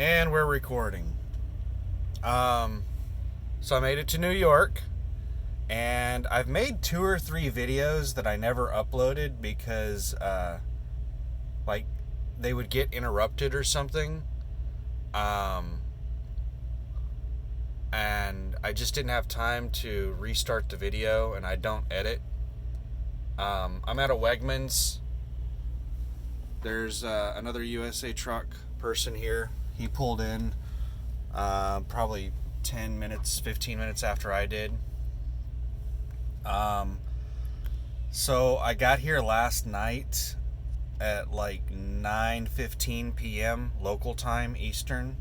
And we're recording. So I made it to New York, and I've made 2 or 3 videos that I never uploaded because, like, they would get interrupted or something. And I just didn't have time to restart the video, and I don't edit. I'm at a Wegmans. There's another USA truck person here. He pulled in probably 10 minutes, 15 minutes after I did. So I got here last night at like 9:15 p.m. local time, Eastern.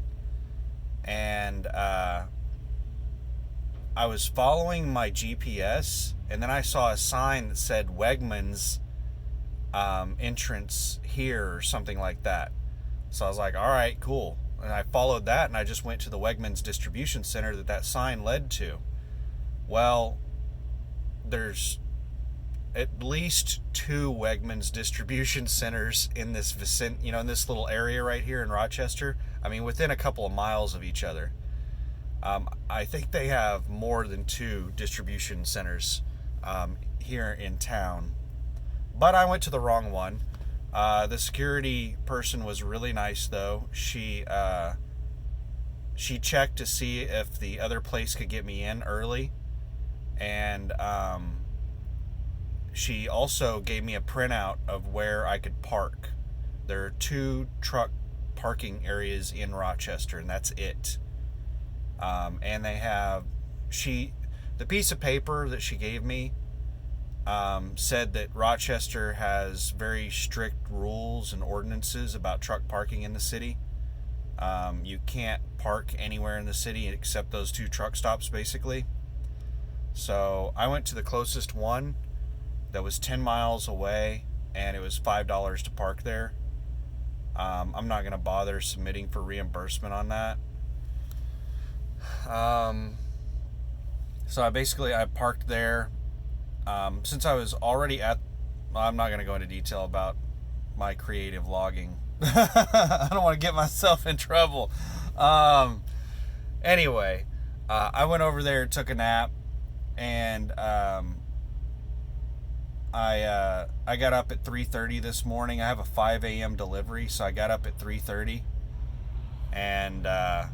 And I was following my GPS, and then I saw a sign that said Wegmans entrance here or something like that. So I was like, all right, cool. And I followed that, and I just went to the Wegmans distribution center that sign led to. Well, there's at least 2 Wegmans distribution centers in this in this little area right here in Rochester. I mean, within a couple of miles of each other. I think they have more than 2 distribution centers here in town. But I went to the wrong one. The security person was really nice, though. She checked to see if the other place could get me in early, and she also gave me a printout of where I could park. There are 2 truck parking areas in Rochester, and that's it. And they have the piece of paper that she gave me said that Rochester has very strict rules and ordinances about truck parking in the city. You can't park anywhere in the city except those 2 truck stops, basically. So I went to the closest one that was 10 miles away, and it was $5 to park there. I'm not going to bother submitting for reimbursement on that. So I parked there. Since I was already I'm not going to go into detail about my creative logging. I don't want to get myself in trouble. Anyway, I went over there, took a nap, and I got up at 3:30 this morning. I have a 5 a.m. delivery, so I got up at 3:30, and I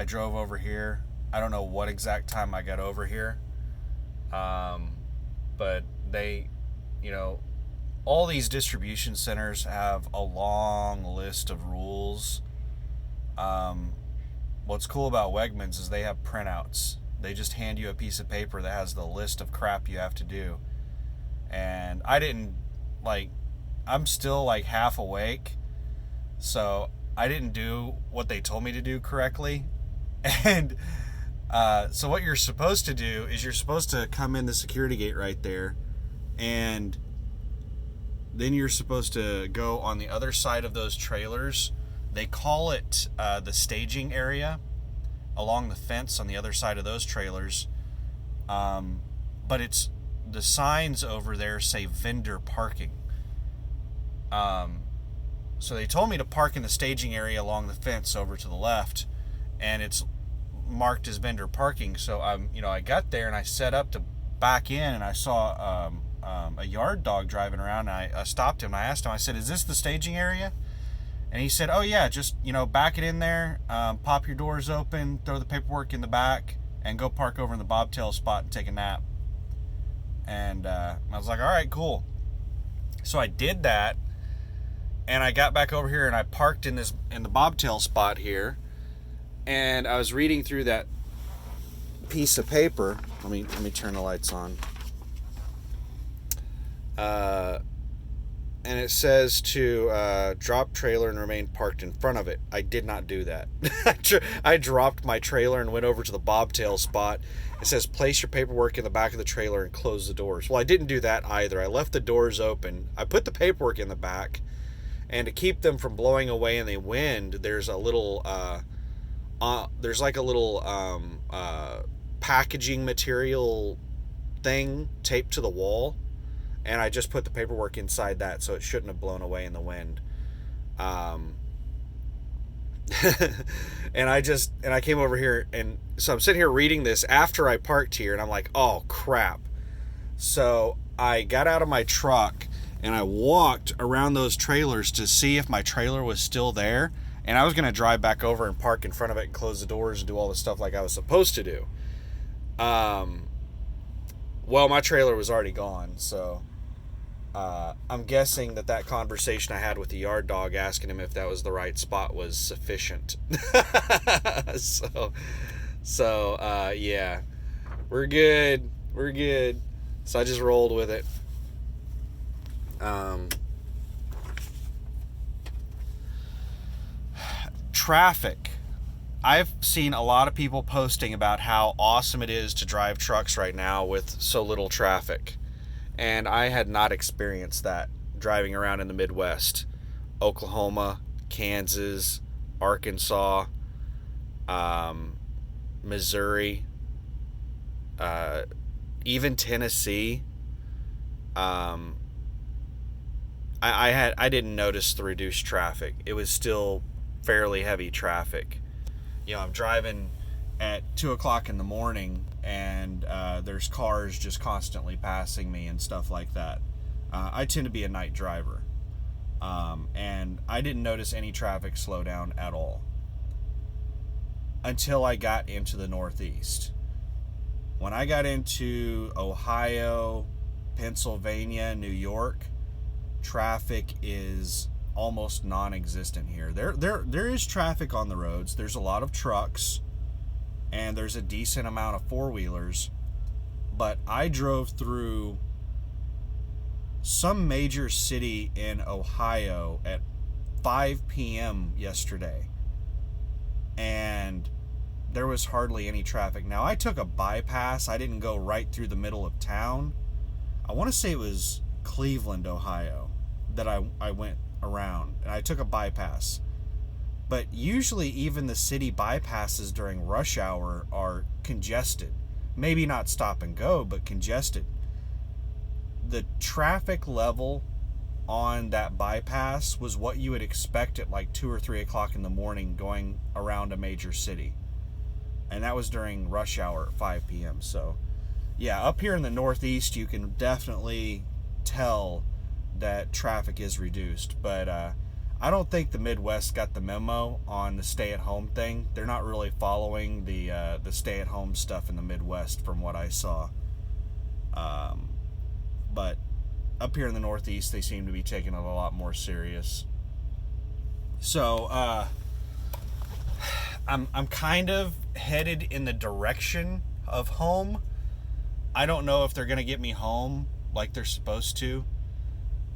drove over here. I don't know what exact time I got over here, but they, all these distribution centers have a long list of rules. What's cool about Wegmans is they have printouts. They just hand you a piece of paper that has the list of crap you have to do. And I'm still half awake, so I didn't do what they told me to do correctly. And so what you're supposed to do is you're supposed to come in the security gate right there, and then you're supposed to go on the other side of those trailers. They call it the staging area along the fence on the other side of those trailers. But it's the signs over there say vendor parking. So they told me to park in the staging area along the fence over to the left, and it's marked as vendor parking. So I got there and I set up to back in, and I saw a yard dog driving around. And I stopped him and I asked him, I said, "Is this the staging area?" And he said, "Oh yeah, just back it in there, pop your doors open, throw the paperwork in the back, and go park over in the bobtail spot and take a nap." And I was like, all right, cool. So I did that, and I got back over here and I parked in the bobtail spot here. And I was reading through that piece of paper. Let me turn the lights on. And it says to drop trailer and remain parked in front of it. I did not do that. I dropped my trailer and went over to the bobtail spot. It says place your paperwork in the back of the trailer and close the doors. Well, I didn't do that either. I left the doors open. I put the paperwork in the back, and to keep them from blowing away in the wind, there's a little packaging material thing taped to the wall, and I just put the paperwork inside that so it shouldn't have blown away in the wind. Um, and I came over here, and so I'm sitting here reading this after I parked here, and I'm like, oh crap. So I got out of my truck and I walked around those trailers to see if my trailer was still there, and I was going to drive back over and park in front of it and close the doors and do all the stuff like I was supposed to do. Well, my trailer was already gone, so I'm guessing that conversation I had with the yard dog asking him if that was the right spot was sufficient. so yeah, we're good. So I just rolled with it. Traffic. I've seen a lot of people posting about how awesome it is to drive trucks right now with so little traffic. And I had not experienced that driving around in the Midwest. Oklahoma, Kansas, Arkansas, Missouri, even Tennessee. I didn't notice the reduced traffic. It was still fairly heavy traffic. I'm driving at 2 o'clock in the morning, and there's cars just constantly passing me and stuff like that. I tend to be a night driver, and I didn't notice any traffic slow down at all until I got into the Northeast. When I got into Ohio, Pennsylvania, New York, traffic is almost non-existent here. There is traffic on the roads. There's a lot of trucks, and there's a decent amount of four-wheelers, but I drove through some major city in Ohio at 5 p.m. yesterday, and there was hardly any traffic. Now, I took a bypass. I didn't go right through the middle of town. I want to say it was Cleveland, Ohio, that I went around, and I took a bypass. But usually even the city bypasses during rush hour are congested. Maybe not stop and go, but congested. The traffic level on that bypass was what you would expect at like 2 or 3 o'clock in the morning going around a major city. And that was during rush hour at 5 p.m. So, yeah, up here in the Northeast, you can definitely tell that traffic is reduced. But I don't think the Midwest got the memo on the stay-at-home thing. They're not really following the stay-at-home stuff in the Midwest from what I saw. But up here in the Northeast, they seem to be taking it a lot more serious. So I'm kind of headed in the direction of home. I don't know if they're going to get me home like they're supposed to.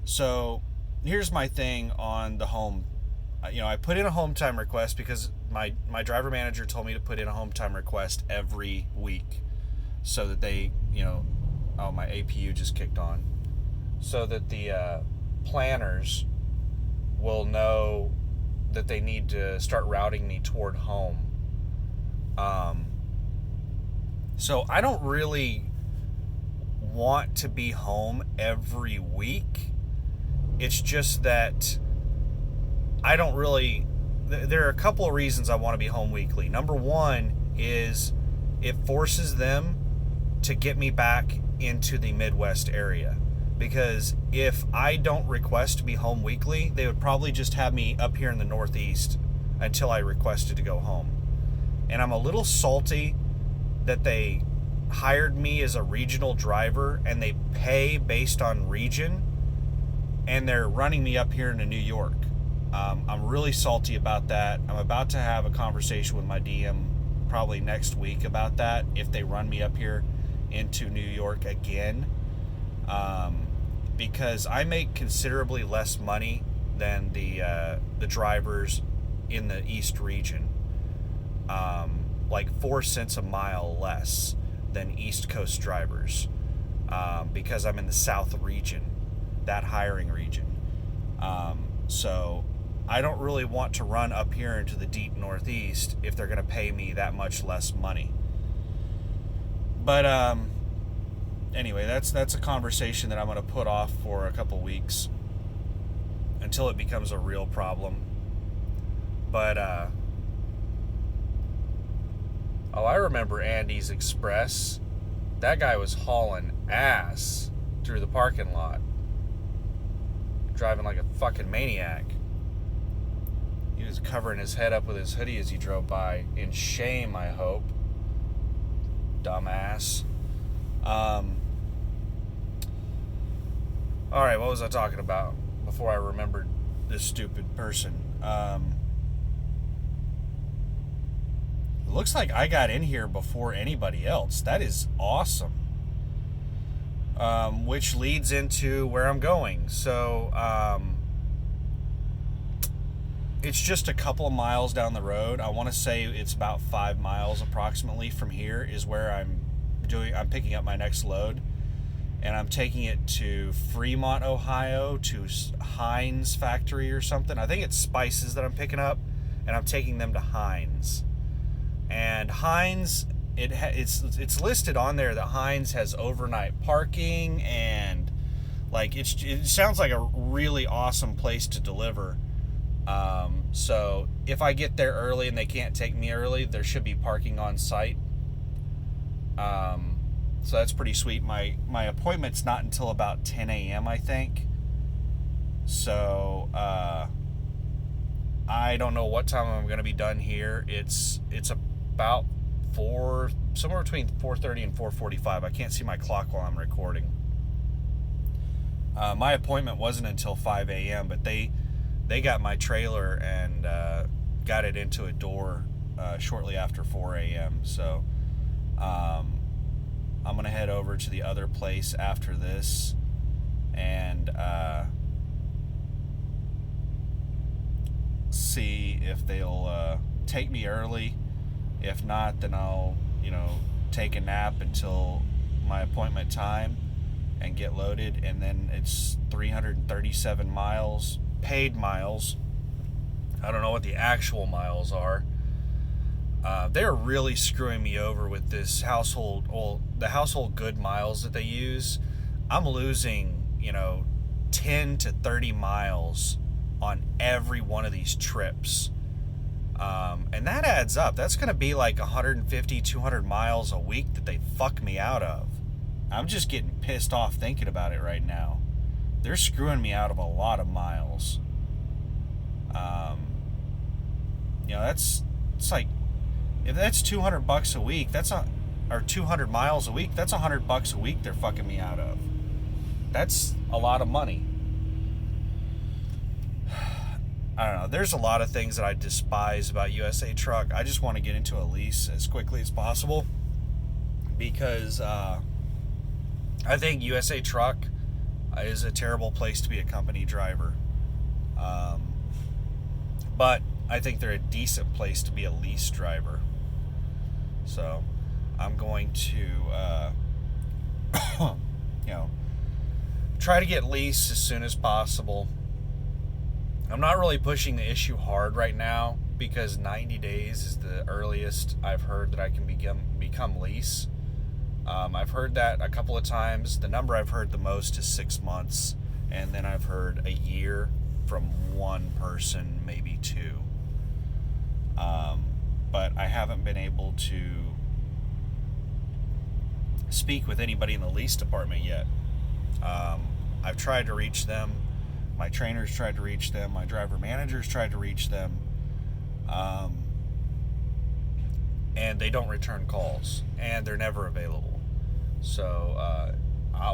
So here's my thing on the home. I put in a home time request because my driver manager told me to put in a home time request every week so that they, oh, my APU just kicked on. So that the planners will know that they need to start routing me toward home. So I don't really want to be home every week. It's just that I don't really... There are a couple of reasons I want to be home weekly. Number one is it forces them to get me back into the Midwest area. Because if I don't request to be home weekly, they would probably just have me up here in the Northeast until I requested to go home. And I'm a little salty that they hired me as a regional driver and they pay based on region, and they're running me up here into New York. I'm really salty about that. I'm about to have a conversation with my DM probably next week about that, if they run me up here into New York again. Because I make considerably less money than the drivers in the East region. Like 4 cents a mile less than East Coast drivers, because I'm in the South region, that hiring region. So I don't really want to run up here into the deep Northeast if they're going to pay me that much less money. But anyway, that's a conversation that I'm going to put off for a couple weeks until it becomes a real problem. But I remember Andy's Express. That guy was hauling ass through the parking lot, driving like a fucking maniac. He was covering his head up with his hoodie as he drove by, in shame, I hope. Dumbass. Alright, what was I talking about before I remembered this stupid person? It looks like I got in here before anybody else. That is awesome. Which leads into where I'm going. So, it's just a couple of miles down the road. I want to say it's about 5 miles approximately from here is where I'm picking up my next load. And I'm taking it to Fremont, Ohio, to Heinz factory or something. I think it's spices that I'm picking up, and I'm taking them to Heinz. And Heinz, it's listed on there that Heinz has overnight parking, and like it sounds like a really awesome place to deliver. So if I get there early and they can't take me early, there should be parking on site. So that's pretty sweet. My appointment's not until about 10 a.m. I think. So I don't know what time I'm going to be done here. It's about somewhere between 4:30 and 4:45. I can't see my clock while I'm recording. My appointment wasn't until 5 a.m., but they got my trailer and got it into a door shortly after 4 a.m. So I'm going to head over to the other place after this and see if they'll take me early. If not, then I'll, take a nap until my appointment time and get loaded. And then it's 337 miles, paid miles. I don't know what the actual miles are. They're really screwing me over with this the household good miles that they use. I'm losing, 10 to 30 miles on every one of these trips. And that adds up. That's going to be like 150, 200 miles a week that they fuck me out of. I'm just getting pissed off thinking about it right now. They're screwing me out of a lot of miles. It's like, if that's $200 a week, or 200 miles a week, that's $100 a week they're fucking me out of. That's a lot of money. I don't know. There's a lot of things that I despise about USA Truck. I just want to get into a lease as quickly as possible because I think USA Truck is a terrible place to be a company driver. But I think they're a decent place to be a lease driver. So I'm going to, try to get leased as soon as possible. I'm not really pushing the issue hard right now because 90 days is the earliest I've heard that I can become lease. I've heard that a couple of times. The number I've heard the most is 6 months, and then I've heard a year from one person, maybe two. But I haven't been able to speak with anybody in the lease department yet. I've tried to reach them. My trainers tried to reach them. My driver managers tried to reach them. And they don't return calls. And they're never available. So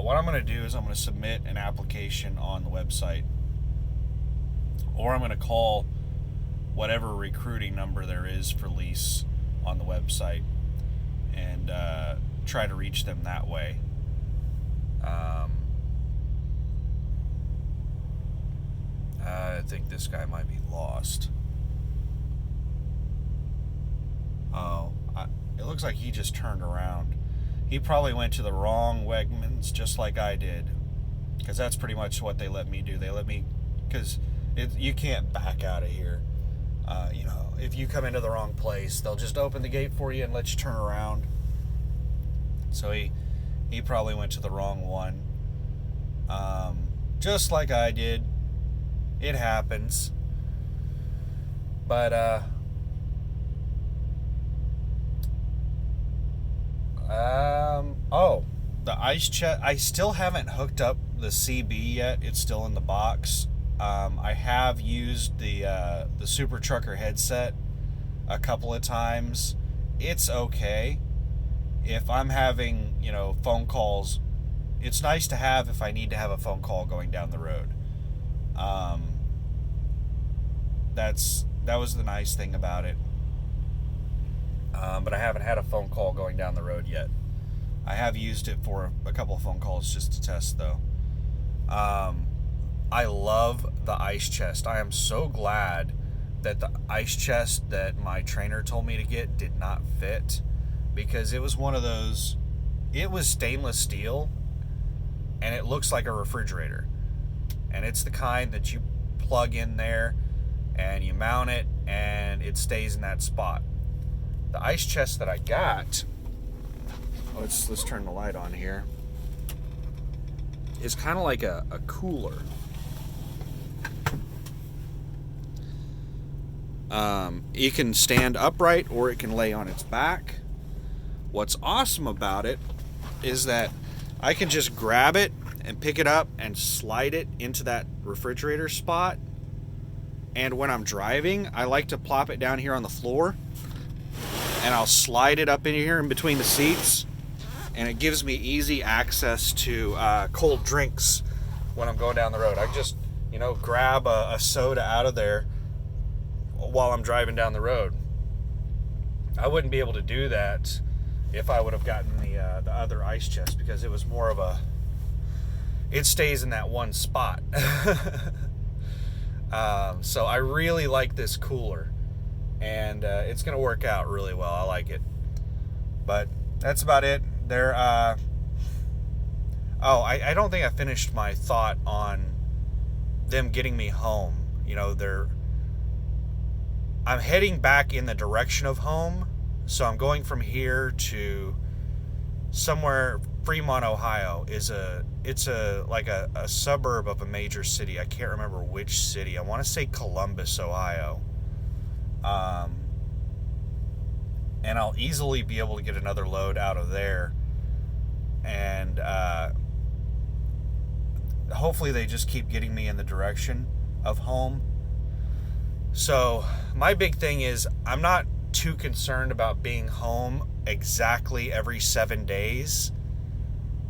what I'm going to do is I'm going to submit an application on the website. Or I'm going to call whatever recruiting number there is for lease on the website. And try to reach them that way. I think this guy might be lost. It looks like he just turned around. He probably went to the wrong Wegmans just like I did. Because that's pretty much what they let me do. They let me, because you can't back out of here. If you come into the wrong place, they'll just open the gate for you and let you turn around. So he probably went to the wrong one. Just like I did. it happens. But the ice chest. I still haven't hooked up the CB yet. It's still in the box. I have used the Super Trucker headset a couple of times. It's okay. If I'm having, phone calls, it's nice to have if I need to have a phone call going down the road. That was the nice thing about it. But I haven't had a phone call going down the road yet. I have used it for a couple of phone calls just to test, though. I love the ice chest. I am so glad that the ice chest that my trainer told me to get did not fit, because it was one of those, it was stainless steel and it looks like a refrigerator, and it's the kind that you plug in there and you mount it and it stays in that spot. The ice chest that I got, let's turn the light on here, is kind of like a cooler. It can stand upright or it can lay on its back. What's awesome about it is that I can just grab it and pick it up and slide it into that refrigerator spot. And when I'm driving, I like to plop it down here on the floor, and I'll slide it up in here in between the seats, and it gives me easy access to cold drinks when I'm going down the road. I just, grab a soda out of there while I'm driving down the road. I wouldn't be able to do that if I would have gotten the other ice chest, because it was more of it stays in that one spot. So I really like this cooler, and it's going to work out really well. I like it. But that's about it. I don't think I finished my thought on them getting me home. I'm heading back in the direction of home, so I'm going from here to somewhere. Fremont, Ohio is a suburb of a major city. I can't remember which city. I want to say Columbus, Ohio. And I'll easily be able to get another load out of there, and hopefully they just keep getting me in the direction of home. So my big thing is, I'm not too concerned about being home exactly every 7 days.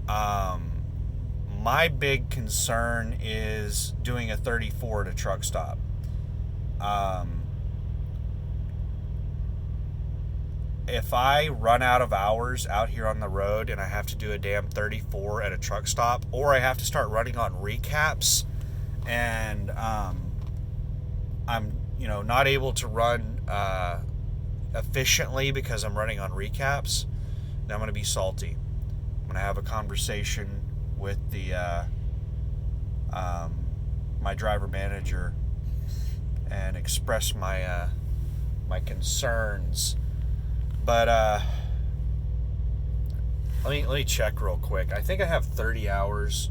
My big concern is doing a 34 at a truck stop. If I run out of hours out here on the road and I have to do a damn 34 at a truck stop, or I have to start running on recaps, and I'm not able to run efficiently because I'm running on recaps, then I'm going to be salty. I'm going to have a conversation with my driver manager and express my concerns. But let me check real quick. I think I have 30 hours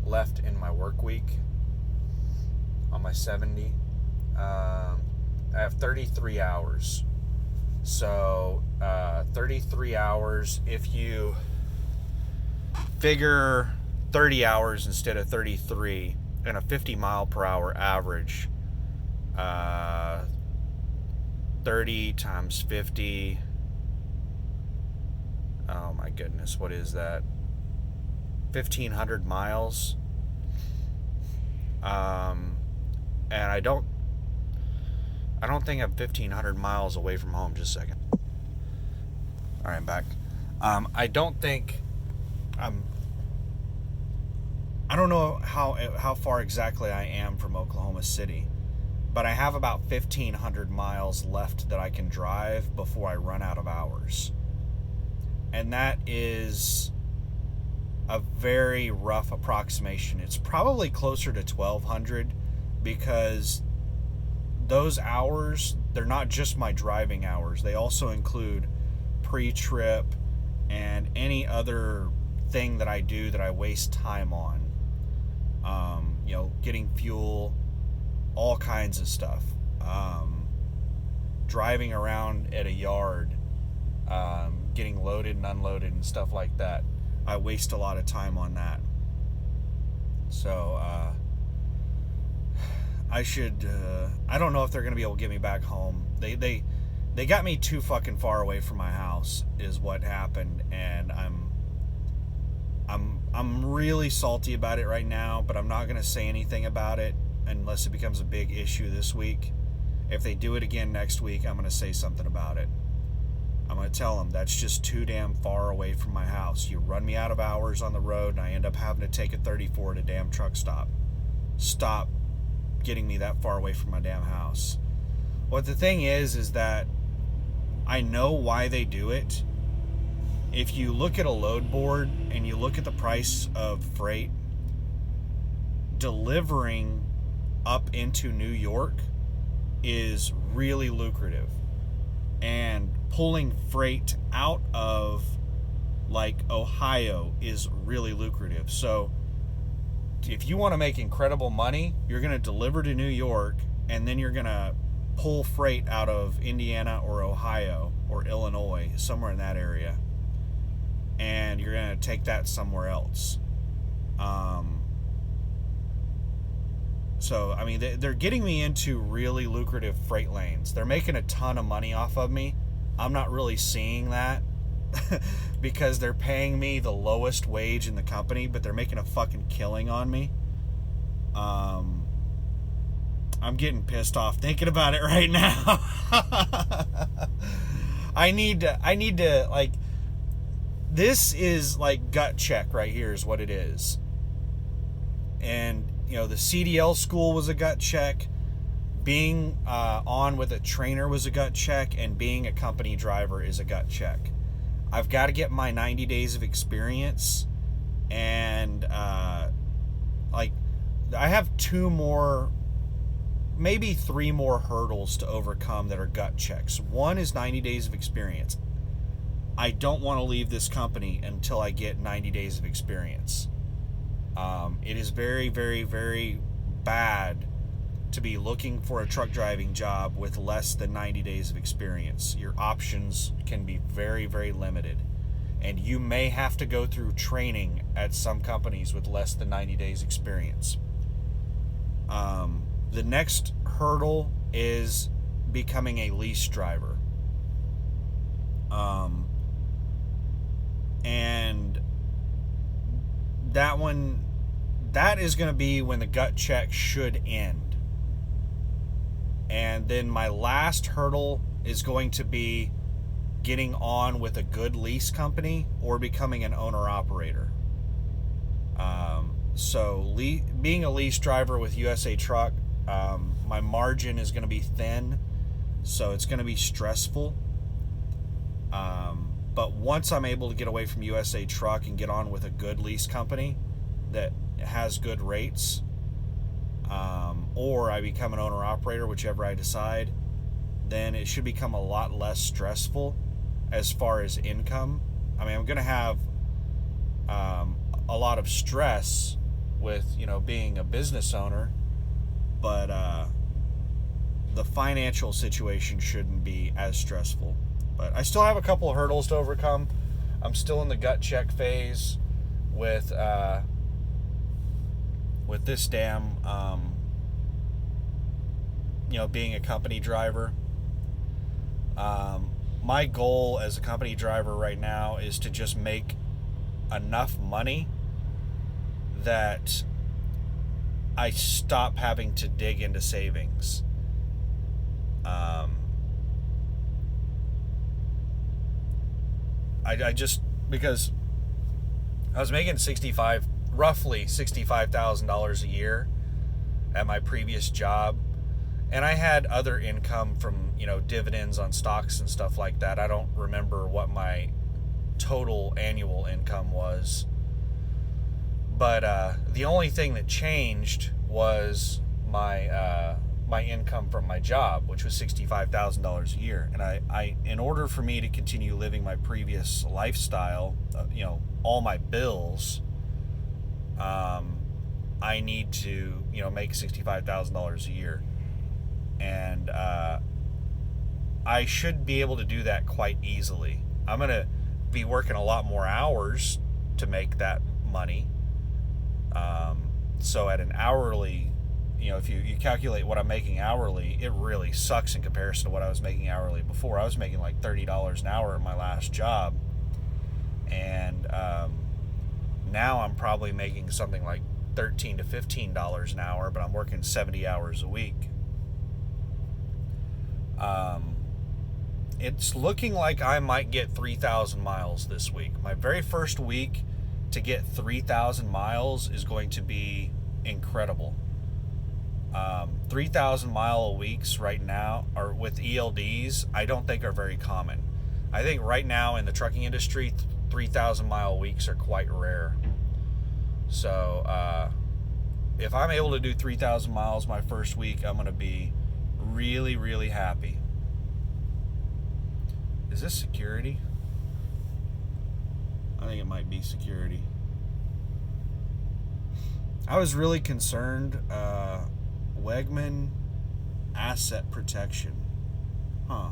left in my work week on my 70. I have 33 hours. So 33 hours, if you figure 30 hours instead of 33 and a 50 mile per hour average, 30 times 50, oh my goodness, what is that? 1,500 miles. And I don't think I'm 1,500 miles away from home. Just a second. All right, I'm back. I don't think I don't know how far exactly I am from Oklahoma City, but I have about 1,500 miles left that I can drive before I run out of hours. And that is a very rough approximation. It's probably closer to 1,200, because those hours, they're not just my driving hours. They also include pre-trip and any other thing that I do that I waste time on. Getting fuel, all kinds of stuff. Driving around at a yard, getting loaded and unloaded and stuff like that. I waste a lot of time on that. So I should. I don't know if they're going to be able to get me back home. They got me too fucking far away from my house, is what happened, and I'm really salty about it right now. But I'm not going to say anything about it unless it becomes a big issue this week. If they do it again next week, I'm going to say something about it. I'm going to tell them that's just too damn far away from my house. You run me out of hours on the road, and I end up having to take a 34 to a damn truck stop. Stop getting me that far away from my damn house. What the thing is that I know why they do it. If you look at a load board and you look at the price of freight, delivering up into New York is really lucrative, and pulling freight out of like Ohio is really lucrative. So if you want to make incredible money, you're going to deliver to New York, and then you're going to pull freight out of Indiana or Ohio or Illinois, somewhere in that area, and you're going to take that somewhere else. So, I mean, they're getting me into really lucrative freight lanes. They're making a ton of money off of me. I'm not really seeing that because they're paying me the lowest wage in the company, but they're making a fucking killing on me. I'm getting pissed off thinking about it right now. I need to, like, this is like gut check right here is what it is. And, you know, the CDL school was a gut check. Being on with a trainer was a gut check. And being a company driver is a gut check. I've got to get my 90 days of experience. And, like, I have 2 more, maybe 3 more hurdles to overcome that are gut checks. One is 90 days of experience. I don't want to leave this company until I get 90 days of experience. It is very, very, very bad to be looking for a truck driving job with less than 90 days of experience. Your options can be very, very limited. And you may have to go through training at some companies with less than 90 days experience. The next hurdle is becoming a lease driver. And that is going to be when the gut check should end. And then my last hurdle is going to be getting on with a good lease company or becoming an owner-operator. So being a lease driver with USA Truck, my margin is going to be thin, so it's going to be stressful. But once I'm able to get away from USA Truck and get on with a good lease company that has good rates, or I become an owner-operator, whichever I decide, then it should become a lot less stressful as far as income. I mean, I'm going to have a lot of stress with, you know, being a business owner, but the financial situation shouldn't be as stressful. But I still have a couple of hurdles to overcome. I'm still in the gut check phase with this damn, being a company driver. My goal as a company driver right now is to just make enough money that I stop having to dig into savings. I just, because I was making roughly $65,000 a year at my previous job, and I had other income from, dividends on stocks and stuff like that. I don't remember what my total annual income was, but the only thing that changed was my income from my job, which was $65,000 a year. And I, in order for me to continue living my previous lifestyle, all my bills, I need to, make $65,000 a year. And I should be able to do that quite easily. I'm going to be working a lot more hours to make that money. So at an hourly, if you calculate what I'm making hourly, it really sucks in comparison to what I was making hourly before. I was making like $30 an hour at my last job. And now I'm probably making something like $13 to $15 an hour, but I'm working 70 hours a week. It's looking like I might get 3,000 miles this week. My very first week to get 3,000 miles is going to be incredible. 3,000 mile weeks right now, or with ELDs, I don't think are very common. I think right now in the trucking industry, 3,000 mile weeks are quite rare. So if I'm able to do 3,000 miles my first week, I'm going to be really, really happy. Is this security? I think it might be security. I was really concerned. Wegman asset protection. Huh.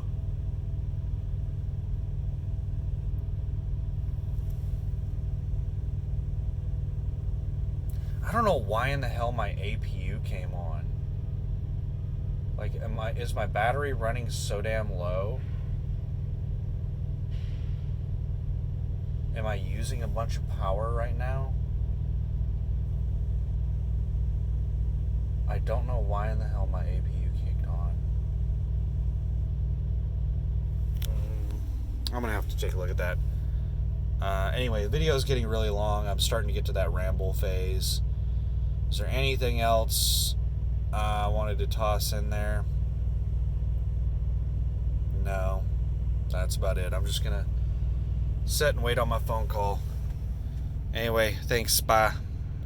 I don't know why in the hell my APU came on. Like, is my battery running so damn low? Am I using a bunch of power right now? I don't know why in the hell my APU kicked on. I'm gonna have to take a look at that. Anyway, the video is getting really long. I'm starting to get to that ramble phase. Is there anything else I wanted to toss in there? No, that's about it. I'm just gonna sit and wait on my phone call. Anyway, thanks. Bye.